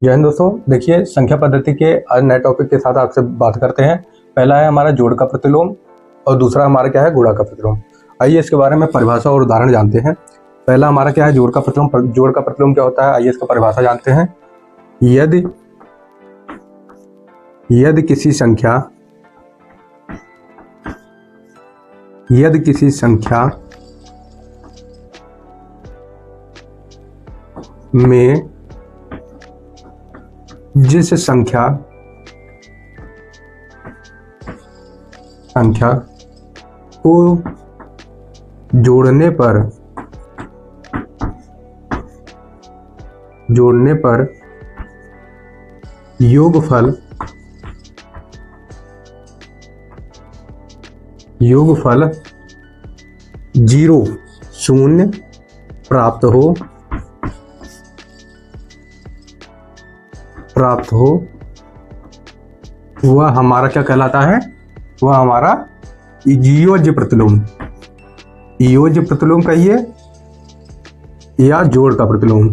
जय हिंद दोस्तों। देखिए, संख्या पद्धति के आज नए टॉपिक के साथ आपसे बात करते हैं। पहला है हमारा जोड़ का प्रतिलोम और दूसरा हमारा क्या है, गुणा का प्रतिलोम। आइए इसके बारे में परिभाषा और उदाहरण जानते हैं। पहला हमारा क्या है, जोड़ का प्रतिलोम। जोड़ का प्रतिलोम क्या होता है, आइए इसका परिभाषा जानते हैं। यदि किसी संख्या में जिस संख्या को जोड़ने पर योगफल 0 प्राप्त हो वह हमारा क्या कहलाता है, वह हमारा इयोज्य प्रतिलोम। इयोज्य प्रतिलोम कहिए या जोड़ का प्रतिलोम,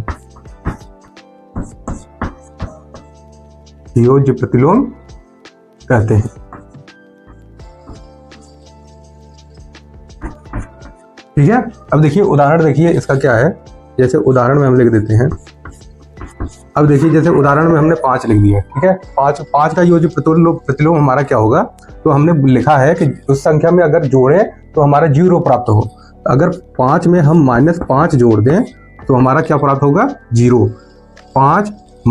इयोज्य प्रतिलोम कहते हैं। ठीक है, अब देखिए उदाहरण, देखिए इसका क्या है। जैसे उदाहरण में हम लिख देते हैं। अब देखिए जैसे उदाहरण में हमने 5 लिख दिया। ठीक है, 5 का योज्य प्रतिलोम हमारा क्या होगा, तो हमने लिखा है कि उस संख्या में अगर जोड़ें तो हमारा 0 प्राप्त हो। अगर 5 में हम -5 जोड़ दें तो हमारा क्या प्राप्त होगा, 0। 5 -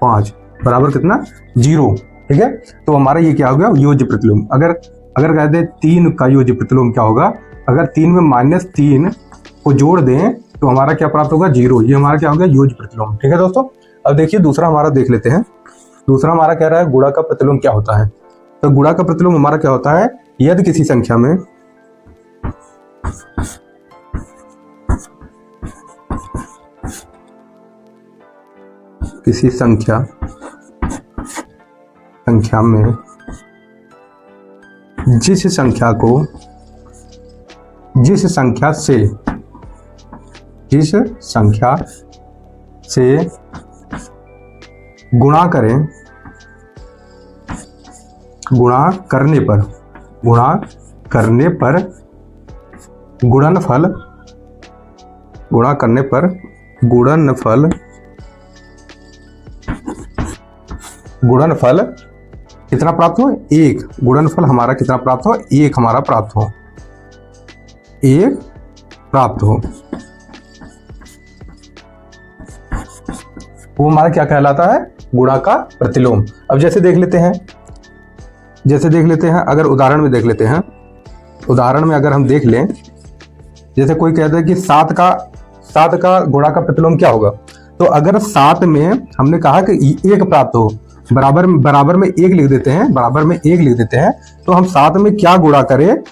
5 बराबर कितना, 0। ठीक है, तो हमारा ये क्या हो गया, योज्य प्रतिलोम। अगर कह दें 3 का योज्य प्रतिलोम क्या होगा, अगर 3 में -3 को जोड़ दें तो हमारा क्या प्राप्त होगा, 0। ये हमारा क्या होगा, योज्य प्रतिलोम। ठीक है दोस्तों, अब देखिए दूसरा हमारा देख लेते हैं। दूसरा हमारा कह रहा है गुणा का प्रतिलोम क्या होता है। तो गुणा का प्रतिलोम हमारा क्या होता है, यदि किसी संख्या में जिस संख्या से गुणा करने पर गुणनफल कितना प्राप्त हो, 1। गुणनफल हमारा कितना प्राप्त हो, 1 हमारा प्राप्त हो। वो हमारा क्या कहलाता है, गुणा का प्रतिलोम। अब जैसे देख लेते हैं, अगर उदाहरण में देख लेते हैं। उदाहरण में अगर हम देख लें, जैसे कोई कहता है कि 7 का गुणा का प्रतिलोम क्या होगा। तो अगर 7 में हमने कहा कि 1 प्राप्त हो, बराबर में 1 लिख देते हैं। तो हम 7 में क्या गुणा करें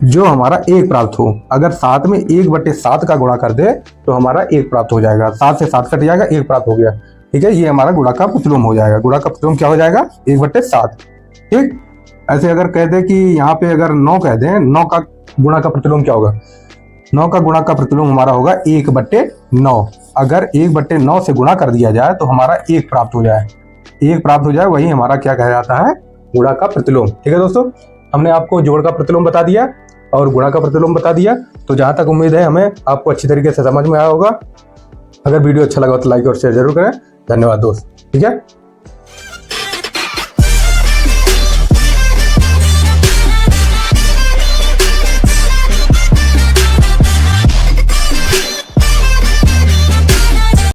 जो हमारा 1 प्राप्त हो। अगर 7 में 1/7 का गुणा कर दे तो हमारा 1 प्राप्त हो जाएगा। 7 से 7 कट जाएगा, 1 प्राप्त हो गया। ठीक है, ये हमारा गुणा का प्रतिलोम हो जाएगा। गुणा का प्रतिलोम क्या हो जाएगा, 1/7। ठीक, ऐसे अगर कह दे कि यहाँ पे अगर 9 कह दें, 9 का गुणा का प्रतिलोम क्या होगा, 9 का गुणा का प्रतिलोम हमारा होगा 1/9। अगर 1/9 से गुणा कर दिया जाए तो हमारा 1 प्राप्त हो जाए, वही हमारा क्या कहा जाता है, गुणा का प्रतिलोम। ठीक है दोस्तों, हमने आपको जोड़ का प्रतिलोम बता दिया और गुणा का प्रतिलोम बता दिया। तो जहां तक उम्मीद है हमें आपको अच्छी तरीके से समझ में आया होगा। अगर वीडियो अच्छा लगा तो लाइक और शेयर जरूर करें। धन्यवाद दोस्त। ठीक है।